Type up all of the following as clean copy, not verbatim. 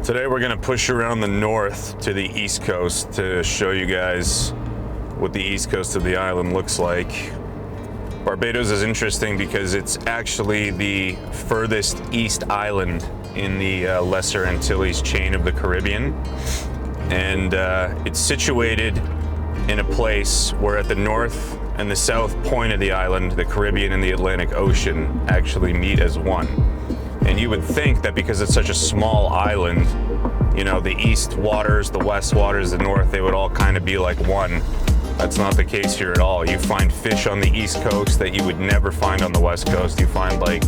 Today we're gonna push around the north to the east coast to show you guys what the east coast of the island looks like. Barbados is interesting because it's actually the furthest east island in the Lesser Antilles chain of the Caribbean. And it's situated in a place where at the north and the south point of the island, the Caribbean and the Atlantic Ocean actually meet as one. And you would think that because it's such a small island, you know, the east waters, the west waters, the north, they would all kind of be like one. That's not the case here at all. You find fish on the east coast that you would never find on the west coast. You find like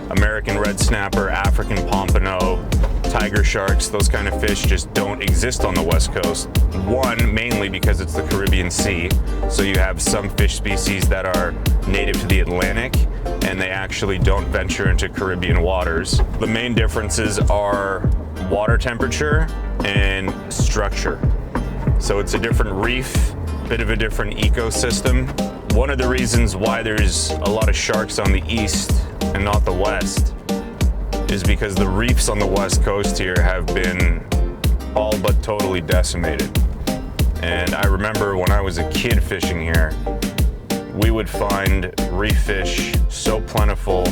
American red snapper, African pompano, tiger sharks. Those kind of fish just don't exist on the west coast. One, mainly because it's the Caribbean Sea. So you have some fish species that are native to the Atlantic and they actually don't venture into Caribbean waters. The main differences are water temperature and structure. So it's a different reef, bit of a different ecosystem. One of the reasons why there's a lot of sharks on the east and not the west is because the reefs on the west coast here have been all but totally decimated. And I remember when I was a kid fishing here, we would find reef fish so plentiful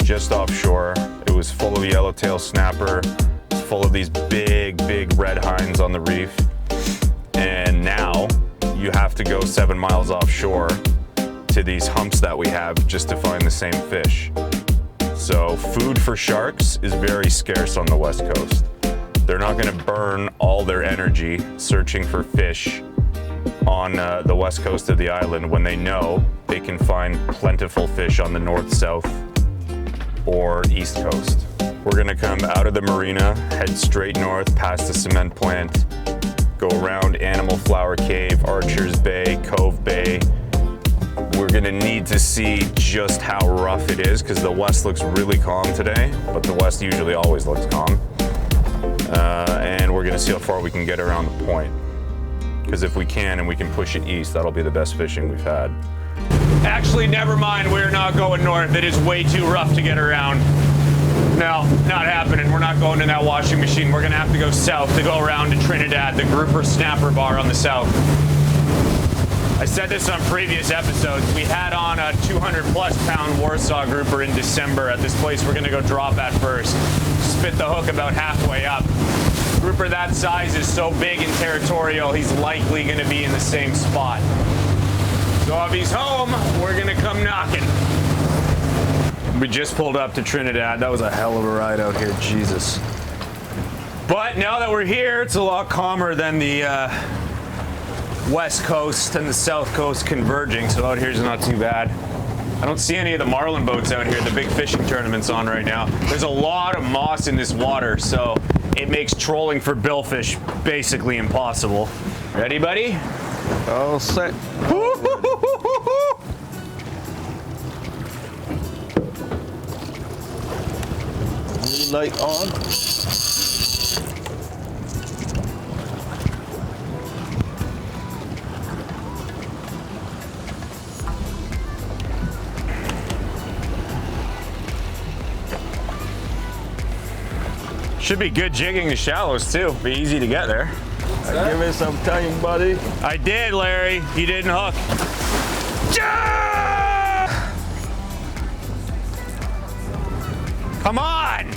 just offshore. It was full of yellowtail snapper, full of these big red hinds on the reef. And now you have to go 7 miles offshore to these humps that we have just to find the same fish. So food for sharks is very scarce on the west coast. They're not going to burn all their energy searching for fish on the west coast of the island when they know they can find plentiful fish on the north, south, or east coast. We're going to come out of the marina, head straight north past the cement plant, go around Animal Flower Cave, Archer's Bay, Cove Bay. We're gonna need to see just how rough it is because the west looks really calm today, but the west usually always looks calm. And we're gonna see how far we can get around the point. Because if we can and we can push it east, that'll be the best fishing we've had. Actually, never mind, we're not going north. It is way too rough to get around. No, not happening. We're not going in that washing machine. We're gonna have to go south to go around to Trinidad, the grouper snapper bar on the south. I said this on previous episodes. We had on a 200+ pound Warsaw grouper in December at this place we're gonna go drop at first. Spit the hook about halfway up. Grouper that size is so big and territorial, he's likely gonna be in the same spot. So if he's home, we're gonna come knocking. We just pulled up to Trinidad. That was a hell of a ride out here, Jesus. But now that we're here, it's a lot calmer than the west coast and the south coast converging, so out here's not too bad. I don't see any of the marlin boats out here. The big fishing tournament's on right now. There's a lot of moss in this water, so it makes trolling for billfish basically impossible. Ready, buddy? All set. Light on. Should be good jigging the shallows too. Be easy to get there. Give me some time, buddy. I did, Larry. You didn't hook. Come on!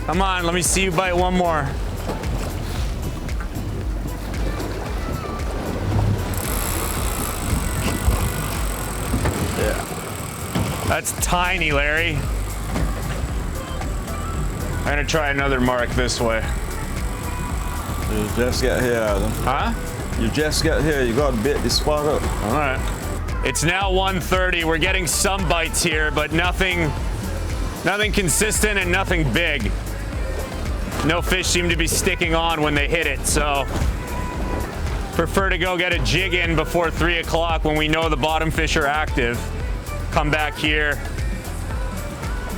Come on, let me see you bite one more. Yeah. That's tiny, Larry. I'm gonna try another mark this way. You just got here, Adam. Huh? You just got here. You got to bit the spot up. All right. It's now 1:30. We're getting some bites here, but nothing consistent and nothing big. No fish seem to be sticking on when they hit it, so prefer to go get a jig in before 3 o'clock when we know the bottom fish are active. Come back here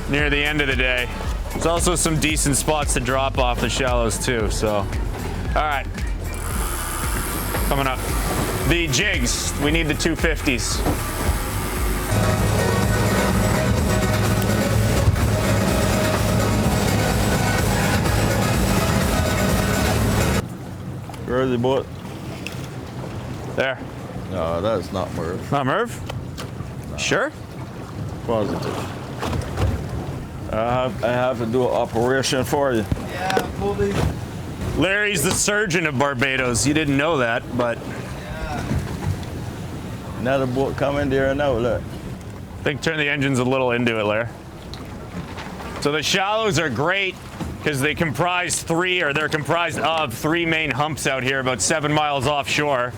near the end of the day. There's also some decent spots to drop off the shallows too, so. All right, coming up. The jigs, we need the 250s. Where's the boat? There. No, that's not Merv. Not Merv? No. Sure? Positive. I have to do an operation for you. Yeah, fully. Larry's the surgeon of Barbados. You didn't know that, but Another boat coming there now, look. I think turn the engines a little into it, Larry. So the shallows are great because they're comprised of three main humps out here, about 7 miles offshore.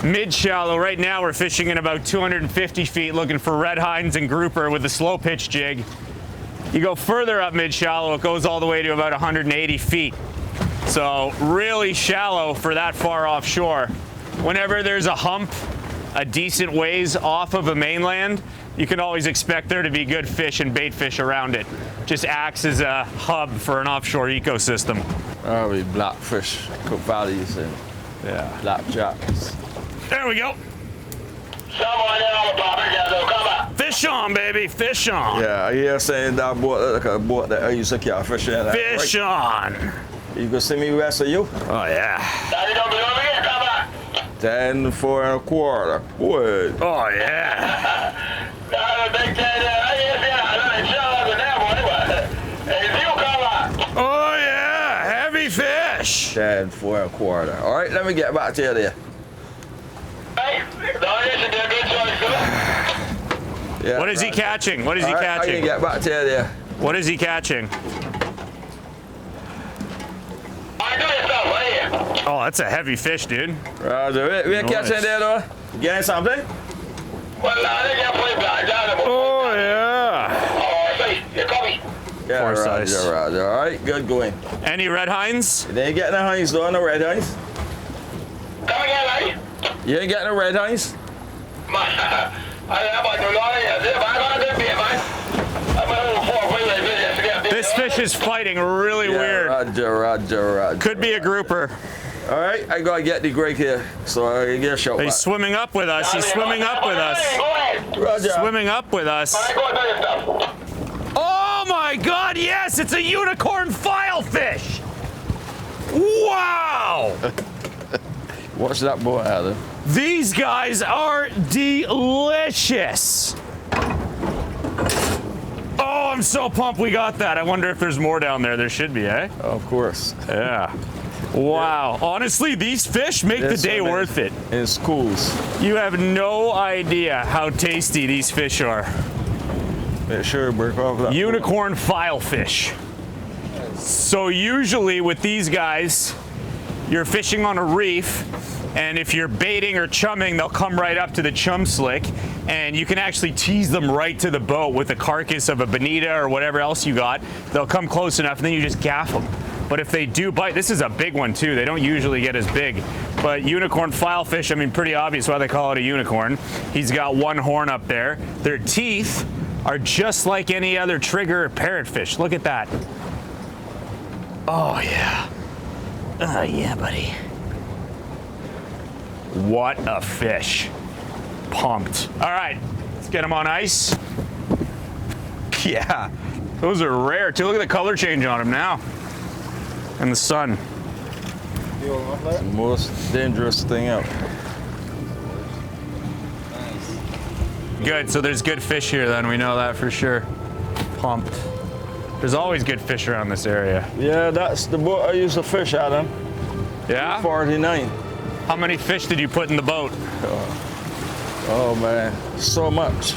Mid-shallow, right now we're fishing in about 250 feet looking for red hinds and grouper with a slow pitch jig. You go further up mid-shallow, it goes all the way to about 180 feet. So really shallow for that far offshore. Whenever there's a hump a decent ways off of a mainland, you can always expect there to be good fish and bait fish around it. Just acts as a hub for an offshore ecosystem. Probably blackfish, covallies, and blackjacks. There we go. Fish on, baby, fish on. Yeah, I hear saying that boat look like a boat that I used to catch fish in. Fish on. You can see me rest of you? Oh, yeah. 10 4 1/4. Boy. Oh, yeah. Oh, yeah. Heavy fish. 10 4 1/4. All right, let me get back to you there. Yeah, What is he catching? What is he I catching? can get back to you there. What is he catching? Oh, that's a heavy fish, dude. Roger. We're catching there, though. You getting something? Oh, yeah. Yeah, Four Roger, size. Roger. All right, good going. Any red hinds? You ain't getting the hinds, though, no red hinds? You ain't getting the red hinds? This fish is fighting really weird. Roger. Could be a grouper. All right, I gotta get the Greg here, so I can get a shot. He's swimming up with us. He's swimming up with us. Roger. Swimming up with us. Oh my God, yes, it's a unicorn filefish. Wow. Watch that boat, Adam. These guys are delicious. Oh, I'm so pumped we got that. I wonder if there's more down there. There should be, eh? Of course. Yeah. Wow. Honestly, these fish make the day worth it. In schools. You have no idea how tasty these fish are. Make sure you break off that Unicorn filefish. So usually with these guys, you're fishing on a reef, and if you're baiting or chumming, they'll come right up to the chum slick, and you can actually tease them right to the boat with the carcass of a bonita or whatever else you got. They'll come close enough, and then you just gaff them. But if they do bite, this is a big one too. They don't usually get as big. But unicorn filefish, I mean, pretty obvious why they call it a unicorn. He's got one horn up there. Their teeth are just like any other trigger or parrotfish. Look at that. Oh, yeah. Oh, yeah, buddy. What a fish. Pumped. All right, let's get him on ice. Yeah, those are rare too. Look at the color change on him now. And the sun. It's the most dangerous thing out. Good, so there's good fish here then, we know that for sure. Pumped. There's always good fish around this area. Yeah, that's the boat I used to fish, Adam. Yeah? 49. How many fish did you put in the boat? Oh man, so much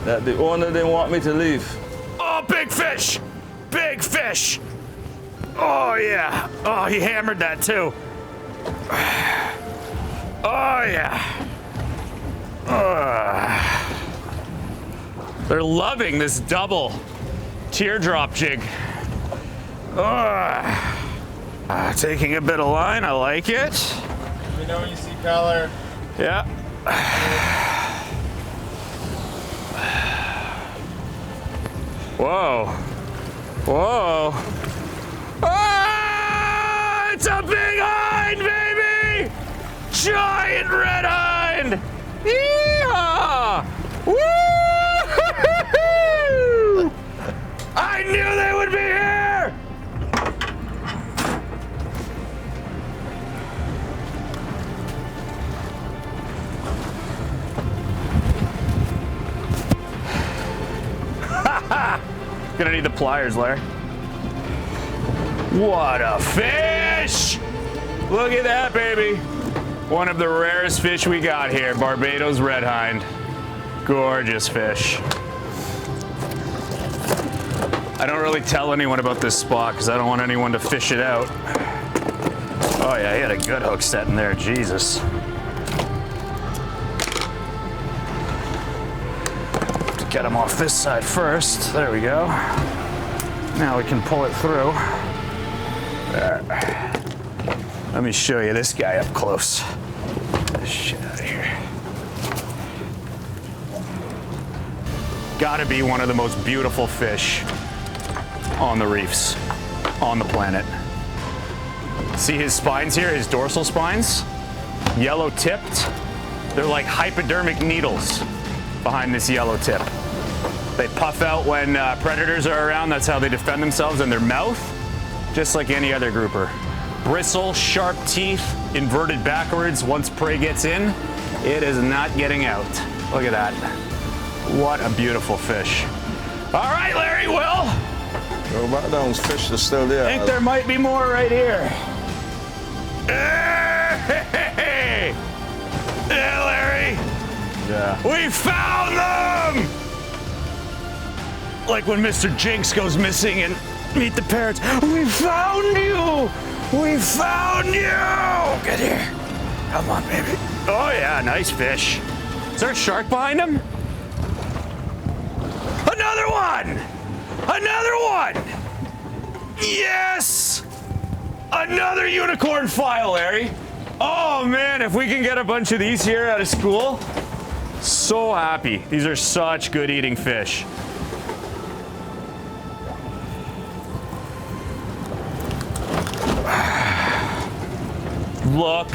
that the owner didn't want me to leave. Oh, big fish! Big fish! Oh, yeah. Oh, he hammered that too. Oh, yeah. They're loving this double teardrop jig. Taking a bit of line, I like it. Let me know when you see color. Yeah. Whoa. Whoa. Ah! It's a big hind, baby! Giant red hind! Yeehaw! Woo! I knew they would be here! Gonna need the pliers, Larry. What a fish! Look at that, baby. One of the rarest fish we got here, Barbados red hind. Gorgeous fish. I don't really tell anyone about this spot because I don't want anyone to fish it out. Oh yeah, he had a good hook set in there, Jesus. Get him off this side first. There we go. Now we can pull it through. There. Let me show you this guy up close. Get this shit out of here. Gotta be one of the most beautiful fish on the reefs, on the planet. See his spines here, his dorsal spines? Yellow tipped. They're like hypodermic needles behind this yellow tip. They puff out when predators are around. That's how they defend themselves in their mouth, just like any other grouper. Bristle, sharp teeth, inverted backwards. Once prey gets in, it is not getting out. Look at that. What a beautiful fish. All right, Larry, Will. Go back down, fish are still there. I think there might be more right here. Hey! Yeah, Larry. Yeah. We found them! Like when Mr. Jinx goes missing in Meet the Parrots. We found you! We found you! Get here. Come on, baby. Oh yeah, nice fish. Is there a shark behind him? Another one! Another one! Yes! Another unicorn file, Larry. Oh man, if we can get a bunch of these here out of school, so happy. These are such good eating fish. Look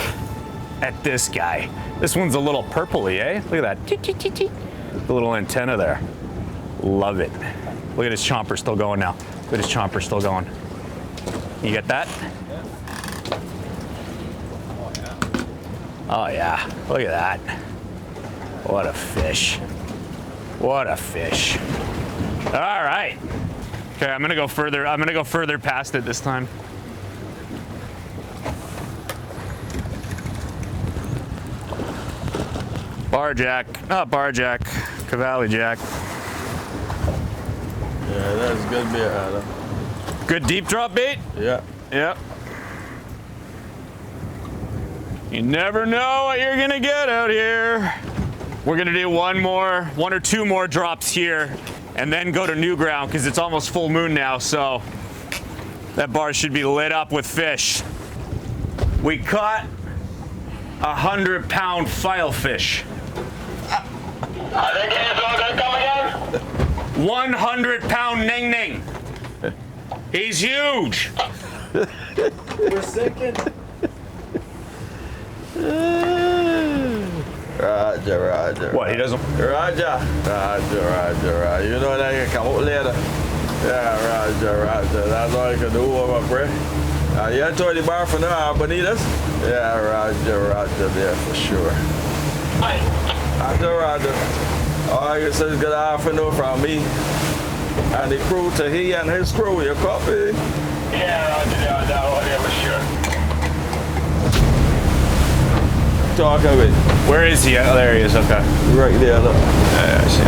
at this guy. This one's a little purpley, eh? Look at that. The little antenna there. Love it. Look at his chomper still going now. Look at his chomper still going. You get that? Oh yeah, look at that. What a fish. What a fish. All right. Okay, I'm gonna go further. I'm gonna go further past it this time. Bar jack, not bar jack, Cavalli jack. Yeah, that's good bait, Adam. Good deep drop bait? Yeah. Yep. You never know what you're gonna get out here. We're gonna do one or two more drops here and then go to new ground because it's almost full moon now, so that bar should be lit up with fish. We caught 100-pound filefish. I think it's all gonna come again. 100-pound ning ning. He's huge. We're sinking. Roger. What, he doesn't? Roger. You know that can come up later. Yeah, Roger. That's all you can do over, bro. You enjoy the bar for now, Bonitas? Yeah, Roger there for sure. Roger. All you say is good afternoon from me and the crew to he and his crew. You copy? Yeah, Roger, for sure. Talk of it. Where is he? Oh, there he is. Okay. Right there, look. I see.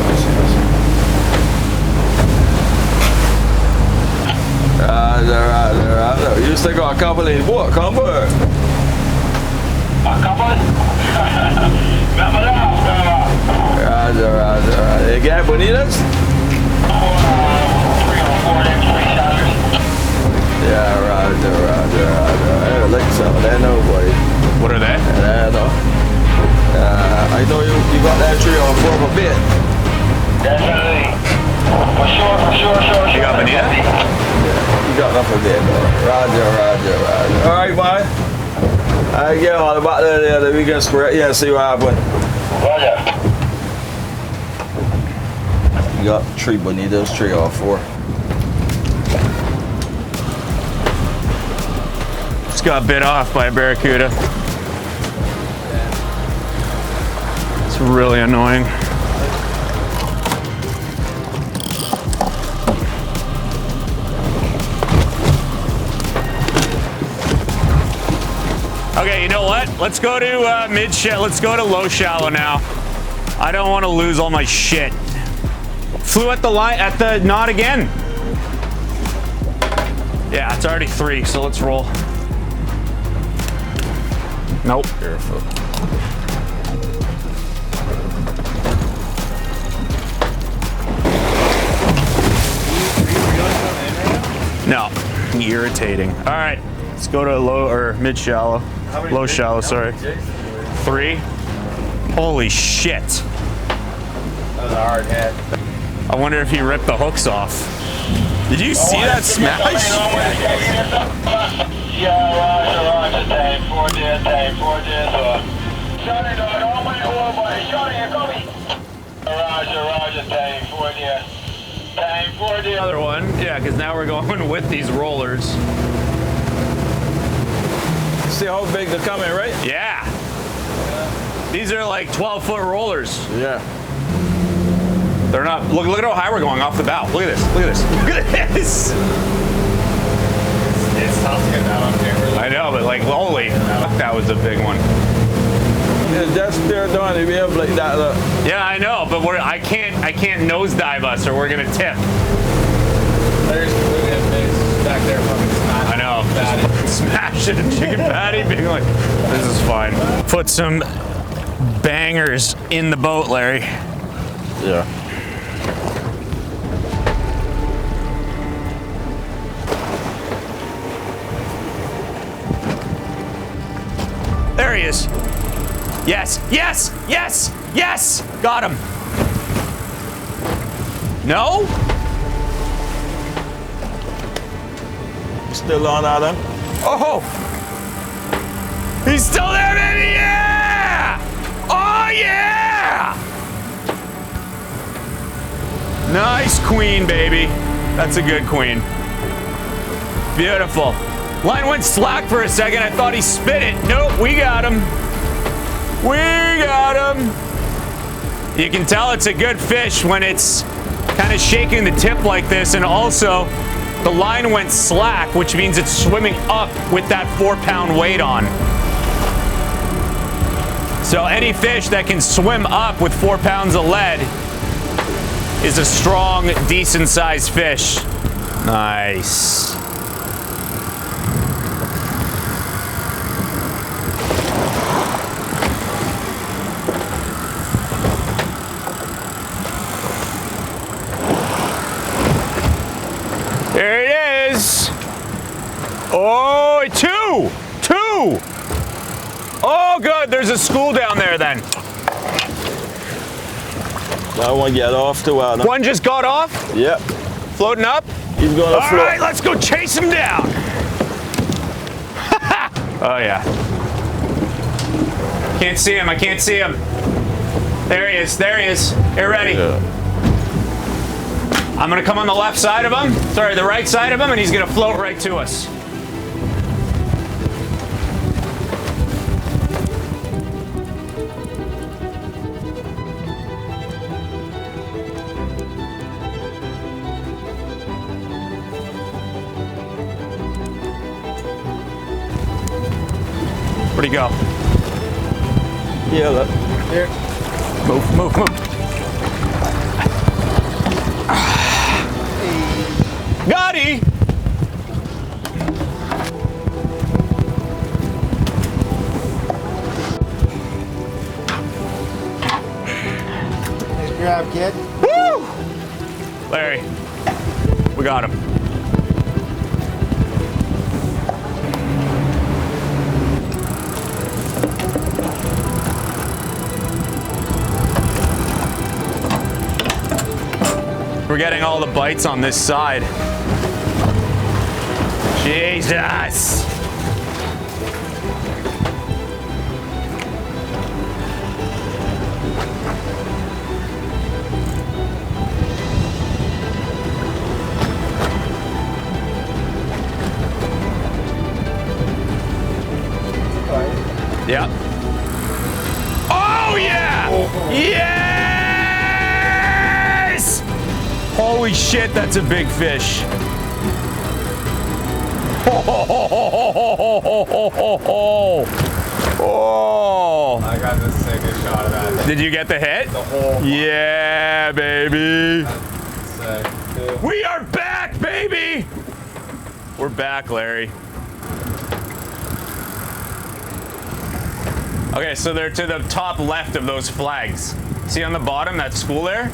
Roger. You still got a couple in what? Come on. A couple? Remember that? Roger. You got bonitas? 3 or 4 inch $3. Yeah, Roger. I like some of that, nobody. What are they? I know. I know you got that 3 or 4 for bit. Definitely. For sure. You got bonita? Yeah, you got enough for bit, though. Roger. All right, man. I get all about that we can square it. Yeah, see what happens. Roger. You got 3 bonitas, 3 or 4. Just got bit off by a barracuda. It's really annoying. Okay, you know what? Let's go to let's go to low shallow now. I don't want to lose all my shit. Flew at the line at the knot again. Yeah, it's already 3, so let's roll. Nope. Careful. No. Irritating. All right, let's go to low or mid shallow. Low shallow, sorry. 3. Holy shit. That was a hard head. I wonder if he ripped the hooks off. Did you see that smash? Yeah, roger, time 4 days, Johnny, don't wait over, Johnny, you coming? Roger, time 4 days. Time 4 days. Another one, yeah, because now we're going with these rollers. See how big they're coming, right? Yeah. These are like 12-foot rollers. Yeah. They're not, look at how high we're going off the bow. Look at this, look at this, look at this. It's tough to get that on camera. I know, but like, holy, fuck, that was a big one. Yeah, just stare down if you have like that. Look. Yeah, I know, but I can't nosedive us or we're gonna tip. There's completely face back there fucking smashing. I know, just smashing a chicken patty, being like, this is fine. Put some bangers in the boat, Larry. Yeah. There he is. Yes, yes, yes, yes! Got him. No? Still on, Adam? Oh! He's still there, baby! Yeah! Oh, yeah! Nice queen, baby. That's a good queen. Beautiful. Line went slack for a second. I thought he spit it. Nope, we got him. We got him. You can tell it's a good fish when it's kind of shaking the tip like this, and also the line went slack, which means it's swimming up with that 4-pound weight on. So any fish that can swim up with 4 pounds of lead is a strong, decent-sized fish. Nice. There it is. Oh, 2. Oh, good. There's a school down there then. That one get off to Adam. One just got off, Yep. floating up. He's gonna All float. right, let's go chase him down. Oh, yeah. Can't see him. I can't see him. There he is. There he is. Get ready. Yeah. I'm going to come on the left side of him. Sorry, the right side of him, and he's going to float right to us. Where'd he go? Yeah, look. Here. Move, move, move. Got he! Nice grab, kid. Woo! Larry, we got him. We're getting all the bites on this side. Jesus! Yeah. Oh yeah! Yes! Holy shit, that's a big fish. Oh! I got the sickest shot of that. Did you get the hit? The whole Yeah, baby. sick, dude. We are back, baby. We're back, Larry. Okay, so they're to the top left of those flags. See on the bottom, that school there?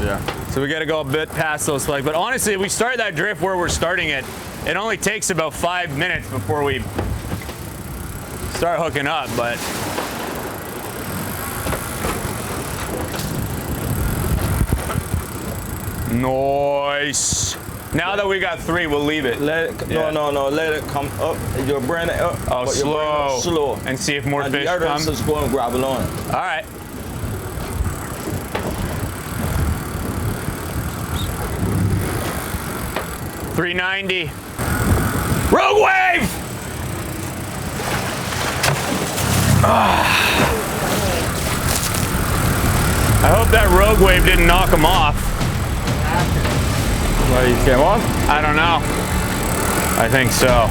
Yeah. So we gotta go a bit past those flags. But honestly, if we start that drift where we're starting it, it only takes about 5 minutes before we start hooking up, but. Nice. Now that we got 3, we'll leave it. Let it, Yeah. no, let it come up. You're bringing it up. Oh, but you're bringing it slow. slow. And see if more And fish the others come. just go and grab along it. All right. $3.90. Rogue wave! I hope that rogue wave didn't knock him off. Why, you came off? I don't know. I think so.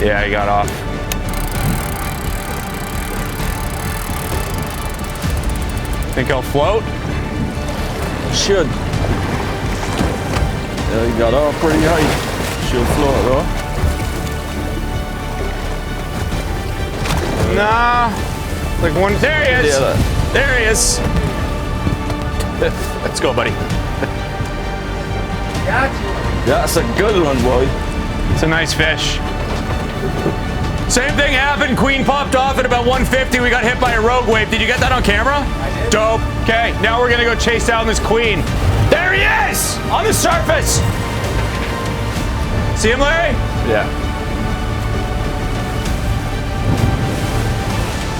Yeah, he got off. Think he'll float? Should. Yeah, you got off pretty high. Should float though. Nah. Like one. There he is. Yeah, There he is. Let's go, buddy. that's a good one, boy. It's a nice fish. Same thing happened. Queen popped off at about 150. We got hit by a rogue wave. Did you get that on camera? I did. Dope. Okay, now we're gonna go chase down this queen. There he is! On the surface! See him, Larry? Yeah.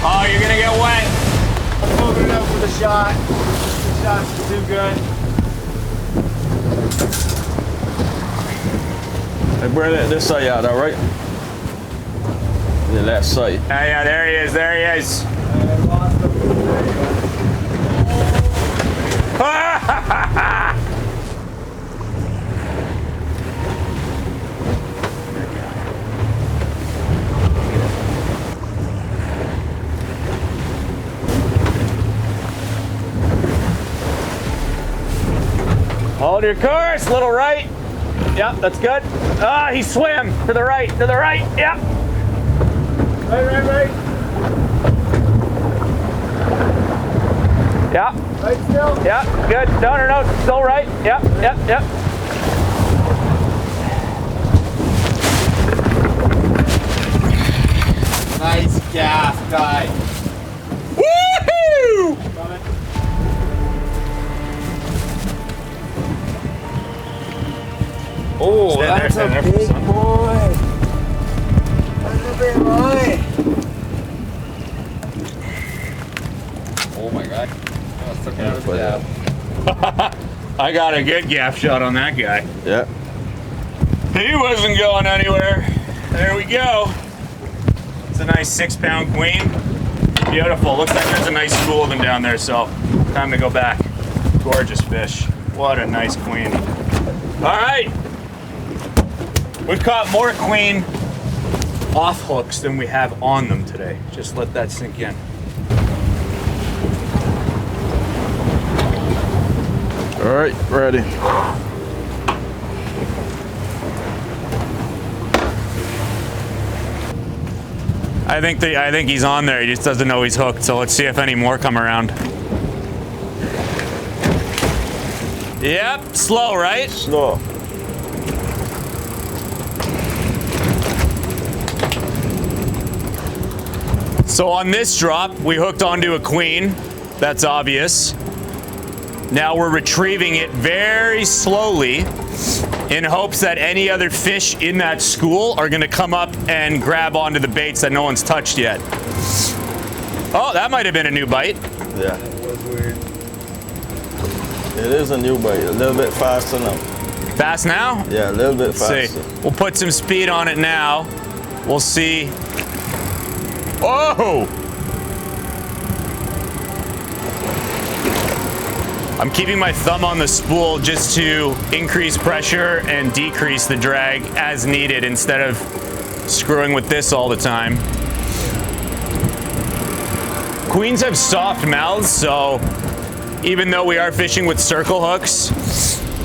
Oh, you're gonna get wet. I'm moving it up with a shot. The shot's too good. Hey, bring it this side out, all right? The left side. Yeah, there he is. There he is. I lost him. There you go. Hold your course, little right. Yep, that's good. Ah, he swam to the right, to the right. Yep. Right. Yeah. Right still. Yeah, good. No, still right. Yep. Nice gas, guy. Woohoo! Oh, Stand there, that's stand a there for the big sun. boy. That's a big boy. Oh my god. That's took out his dab. I got a good gaff shot on that guy. Yeah. He wasn't going anywhere. There we go. It's a nice 6-pound queen. Beautiful. Looks like there's a nice school of them down there, so time to go back. Gorgeous fish. What a nice queen. All right. We've caught more queen off hooks than we have on them today. Just let that sink in. All right, ready. I think he's on there. He just doesn't know he's hooked. So let's see if any more come around. Yep, slow, right? Slow. So on this drop, we hooked onto a queen. That's obvious. Now we're retrieving it very slowly in hopes that any other fish in that school are gonna come up and grab onto the baits that no one's touched yet. Oh, that might have been a new bite. Yeah. That was weird. It is a new bite. A little bit faster now. Fast now? Yeah, a little bit Let's faster. see. We'll put some speed on it now. We'll see. Oh! I'm keeping my thumb on the spool just to increase pressure and decrease the drag as needed instead of screwing with this all the time. Queens have soft mouths, so even though we are fishing with circle hooks,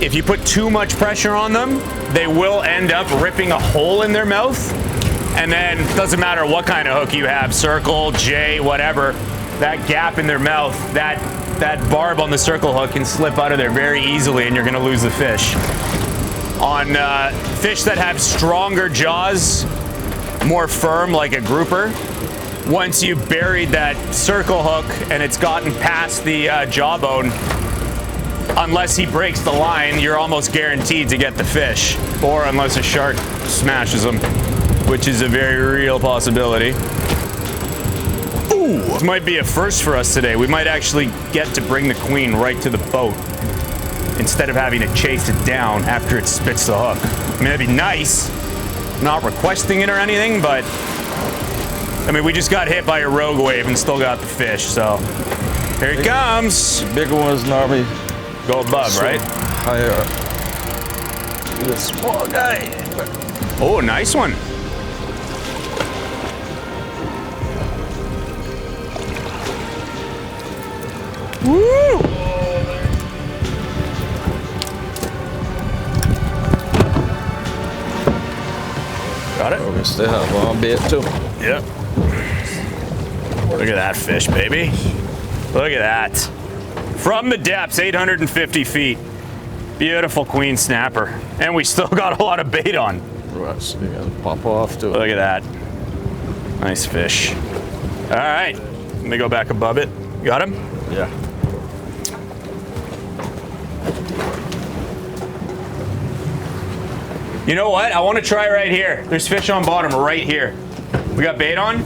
if you put too much pressure on them, they will end up ripping a hole in their mouth. And then it doesn't matter what kind of hook you have, circle, J, whatever, that gap in their mouth, that barb on the circle hook can slip out of there very easily and you're gonna lose the fish. On fish that have stronger jaws, more firm like a grouper, once you buried that circle hook and it's gotten past the jawbone, unless he breaks the line, you're almost guaranteed to get the fish. Or unless a shark smashes them, which is a very real possibility. Ooh, this might be a first for us today. We might actually get to bring the queen right to the boat instead of having to chase it down after it spits the hook. I mean, that'd be nice. Not requesting it or anything, but I mean, we just got hit by a rogue wave and still got the fish, so here it comes. Bigger ones normally go above, right? Higher up. The small guy. Oh, nice one. Woo! Got it? Oh, we still have one bit too. Yep. Look at that fish, baby. Look at that. From the depths, 850 feet. Beautiful queen snapper. And we still got a lot of bait on. Right, so you gotta pop off too. Look at that. Nice fish. All right, let me go back above it. Got him? Yeah. You know what? I want to try right here. There's fish on bottom right here. We got bait on?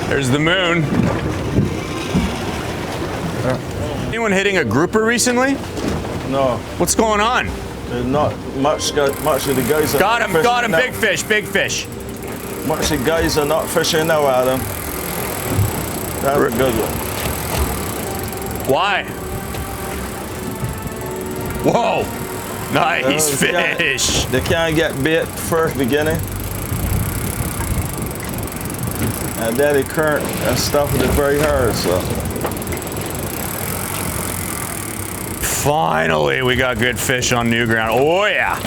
There's the moon. Anyone hitting a grouper recently? No. What's going on? There's not much of the guys are got him, now. big fish, big fish. Much of the guys are not fishing now, Adam. That's a good one. Why? Whoa, nice fish. They can't get bait first beginning. And then the current and stuff is very hard, so. Finally, we got good fish on new ground. Oh yeah.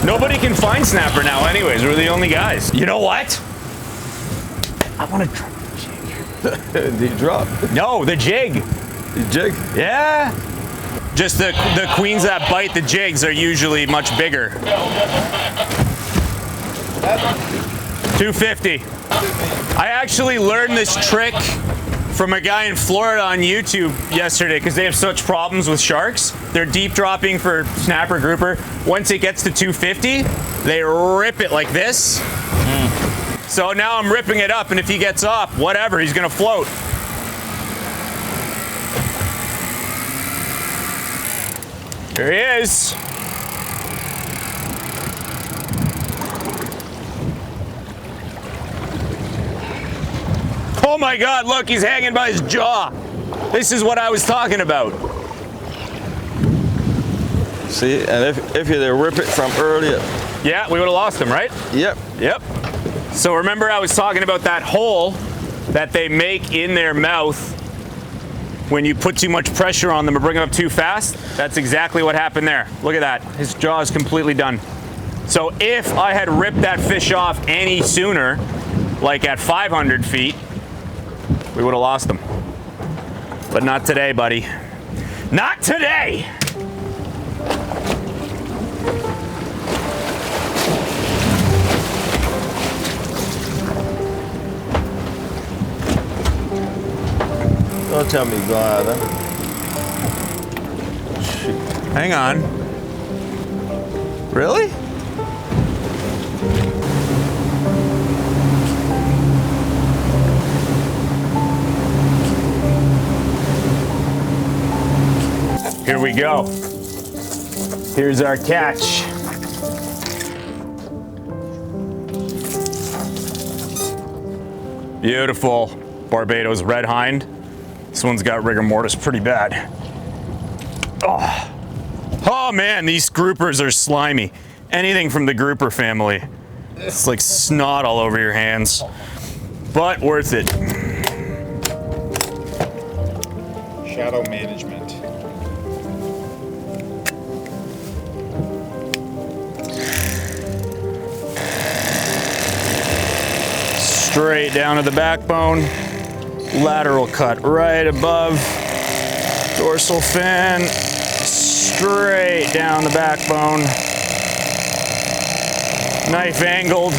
Nobody can find snapper now anyways. We're the only guys. You know what? I want to try the jig. The drop? No, the jig. The jig? Yeah. Just the queens that bite the jigs are usually much bigger. 250. I actually learned this trick from a guy in Florida on YouTube yesterday because they have such problems with sharks. They're deep dropping for snapper grouper. Once it gets to 250, they rip it like this. So now I'm ripping it up, and if he gets off, whatever, he's gonna float. Here he is. Oh my God, look, he's hanging by his jaw. This is what I was talking about. See, and if you rip it from earlier. Yeah, we would have lost him, right? Yep. Yep. So remember I was talking about that hole that they make in their mouth when you put too much pressure on them or bring them up too fast? That's exactly what happened there. Look at that. His jaw is completely done. So if I had ripped that fish off any sooner, like at 500 feet, we would have lost them. But not today, buddy. Not today! Don't tell me go Adam. Hang on. Really? Here we go. Here's our catch. Beautiful Barbados red hind. This one's got rigor mortis pretty bad. Oh man, these groupers are slimy. Anything from the grouper family. It's like snot all over your hands, but worth it. Shadow management. Straight down to the backbone. Lateral cut right above. Dorsal fin. Straight down the backbone. Knife angled.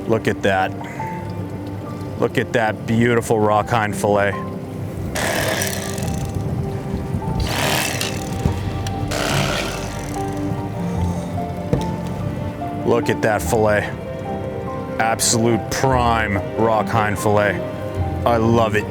Look at that. Look at that beautiful rock hind fillet. Look at that fillet. Absolute prime rock hind fillet. I love it.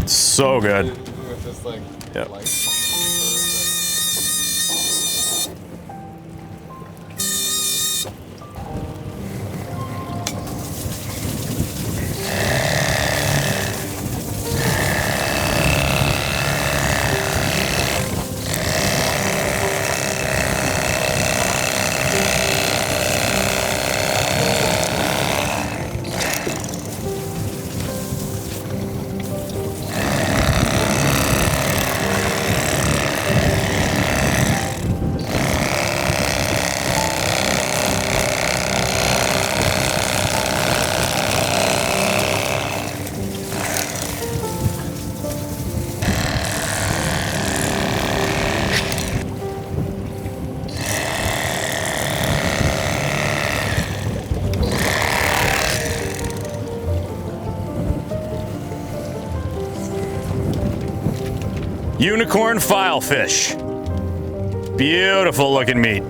So good. With this like, Yep. Unicorn filefish. Beautiful looking meat.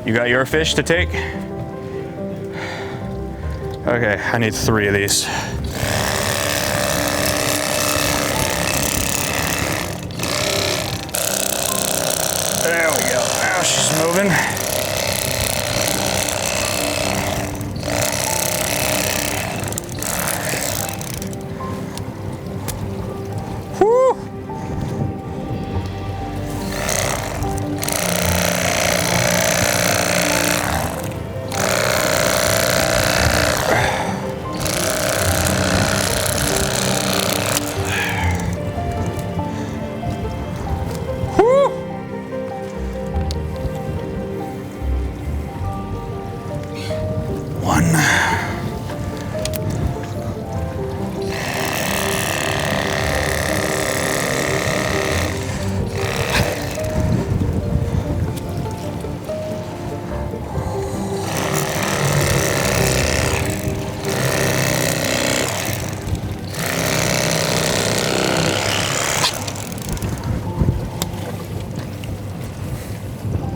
You got your fish to take? Okay, I need 3 of these. There we go. Now she's moving. Woo!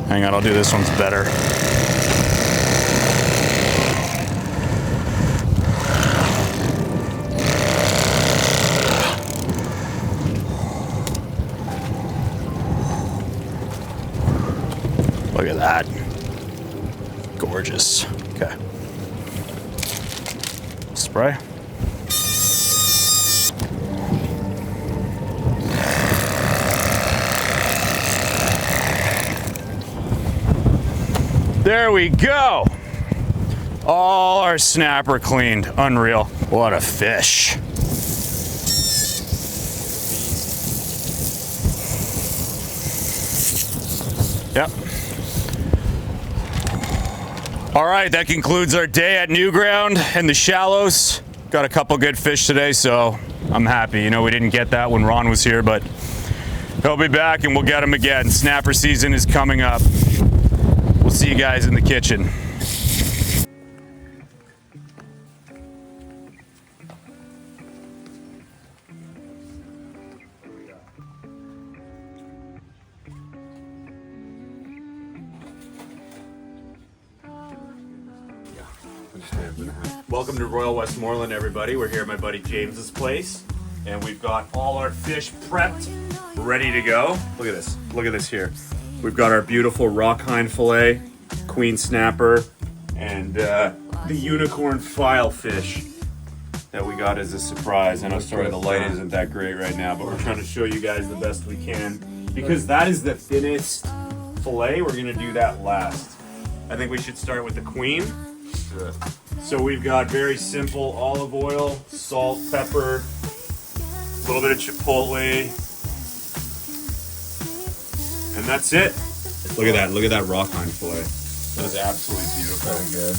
Hang on, I'll do this one's better. Look at that. Gorgeous. Okay. Spray. There we go. All our snapper cleaned. Unreal. What a fish. Yep. All right, that concludes our day at Newground and the shallows. Got a couple good fish today, so I'm happy. You know, we didn't get that when Ron was here, but he'll be back and we'll get him again. Snapper season is coming up. We'll see you guys in the kitchen. Welcome to Royal Westmoreland, everybody. We're here at my buddy James's place, and we've got all our fish prepped, ready to go. Look at this. Look at this here. We've got our beautiful rock hind fillet, queen snapper, and the unicorn filefish that we got as a surprise. I know, sorry, the light isn't that great right now, but we're trying to show you guys the best we can because that is the thinnest fillet. We're gonna do that last. I think we should start with the queen. So we've got very simple olive oil, salt, pepper, a little bit of chipotle, and that's it. Look at that rock hind fillet. That is absolutely beautiful. Very good.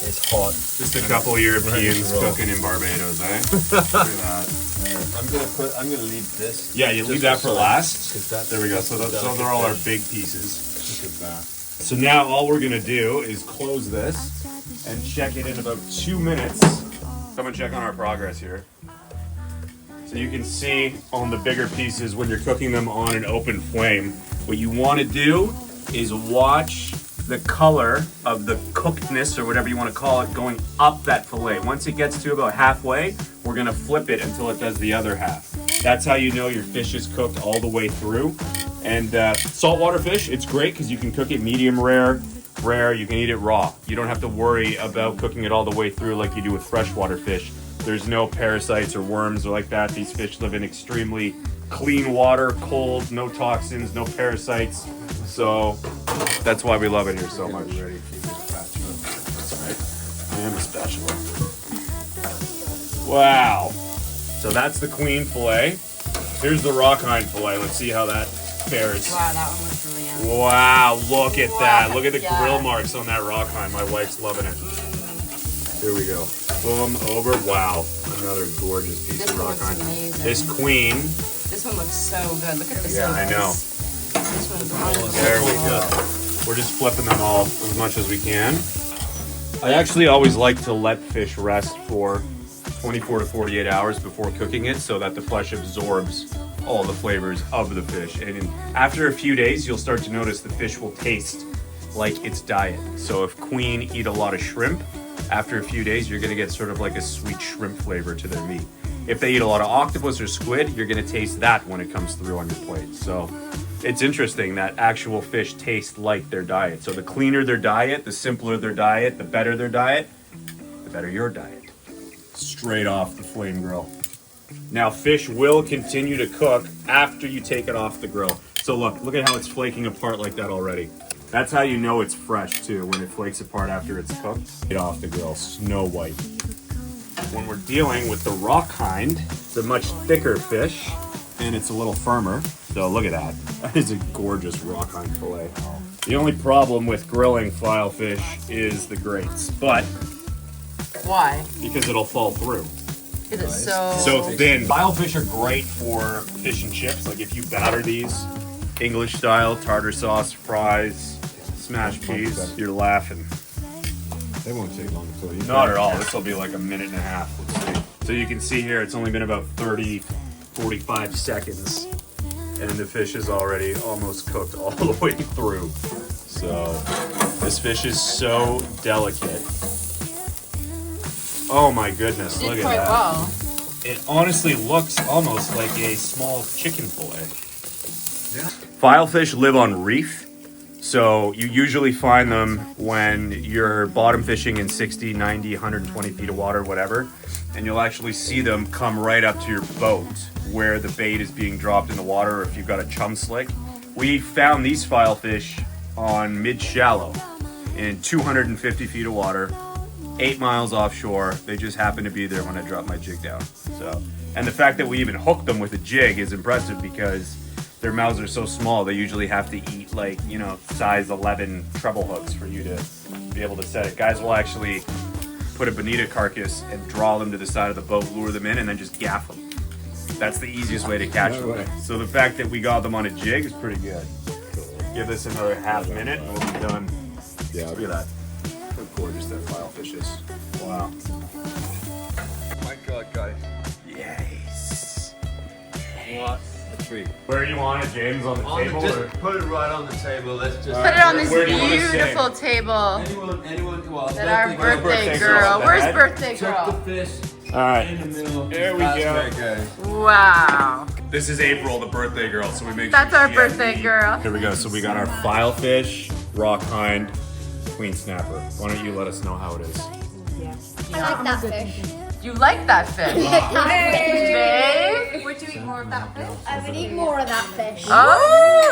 It's hot. Just a couple of Europeans cooking in Barbados, eh? Look at that. I'm gonna leave this. Yeah, you leave that for last. There we go. So those delicate are all our fish. big pieces. Look at that. So now all we're gonna do is close this and check it in about 2 minutes. Come and check on our progress here. So you can see on the bigger pieces when you're cooking them on an open flame, what you want to do is watch the color of the cookedness or whatever you want to call it going up that fillet. Once it gets to about halfway, we're gonna flip it until it does the other half. That's how you know your fish is cooked all the way through. And saltwater fish, it's great because you can cook it medium rare, you can eat it raw. You don't have to worry about cooking it all the way through like you do with freshwater fish. There's no parasites or worms or like that. These fish live in extremely clean water, cold, no toxins, no parasites. So that's why we love it here so much. Ready to keep it spatula. That's right. I am a spatula. Wow. So that's the queen fillet. Here's the rock hind fillet. Let's see how that fares. Wow, that one was really yummy. Wow, look at that. Look at the Yeah. grill marks on that rock hind. My wife's loving it. Here we go. Boom, over. Wow. Another gorgeous piece This of one rock looks hind. amazing. This queen. This one looks so good. Look at the Yeah, I know. This one's unbelievable. There we go. We're just flipping them all as much as we can. I actually always like to let fish rest for 24 to 48 hours before cooking it so that the flesh absorbs all the flavors of the fish. And after a few days, you'll start to notice the fish will taste like its diet. So if queen eat a lot of shrimp, after a few days, you're gonna get sort of like a sweet shrimp flavor to their meat. If they eat a lot of octopus or squid, you're gonna taste that when it comes through on your plate. So it's interesting that actual fish taste like their diet. So the cleaner their diet, the simpler their diet, the better their diet, the better your diet. Straight off the flame grill. Now fish will continue to cook after you take it off the grill. So look at how it's flaking apart like that already. That's how you know it's fresh too, when it flakes apart after it's cooked. Get off the grill, snow white. When we're dealing with the rock hind, it's a much thicker fish and it's a little firmer. So look at that. That is a gorgeous rock hind fillet. The only problem with grilling filefish is the grates, but Why? because it'll fall through. It is so... So thin. Filefish are great for fish and chips. Like if you batter these English style, tartar sauce, fries, smashed peas, you're laughing. They won't take long until you. Not at all. This will be like a minute and a half. Let's see. So you can see here, it's only been about 30, 45 seconds. And the fish is already almost cooked all the way through. So this fish is so delicate. Oh my goodness, look did at quite that. well. It honestly looks almost like a small chicken fillet. Yeah. Filefish live on reef. So you usually find them when you're bottom fishing in 60, 90, 120 feet of water, whatever. And you'll actually see them come right up to your boat where the bait is being dropped in the water, or if you've got a chum slick. We found these filefish on mid-shallow in 250 feet of water, 8 miles offshore. They just happened to be there when I dropped my jig down. So, and the fact that we even hooked them with a jig is impressive because their mouths are so small. They usually have to eat like, you know, size 11 treble hooks for you to be able to set it. Guys will actually put a bonita carcass and draw them to the side of the boat, lure them in, and then just gaff them. That's the easiest way to catch them. So the fact that we got them on a jig is pretty good. Give this another half minute and we'll be done. Yeah. Look at that. How gorgeous that filefish is. Wow. My God, guys. Yes. What a treat. Where do you want it, James? On the table? Just put it right on the table. Let's just Put it on this Where do you want it beautiful table anyone. Well, that our birthday birthday girl. girl. Where's Dad? birthday Took the girl? fish All right. in the middle. There we That's go. great, guys. Wow. This is April, the birthday girl, so we make That's sure our she has birthday meat. girl. Here we go. So we got our filefish, rock hind, queen snapper. Why don't you let us know how it is? I like that fish. You like that fish? Babe? I would eat more of that fish. Oh!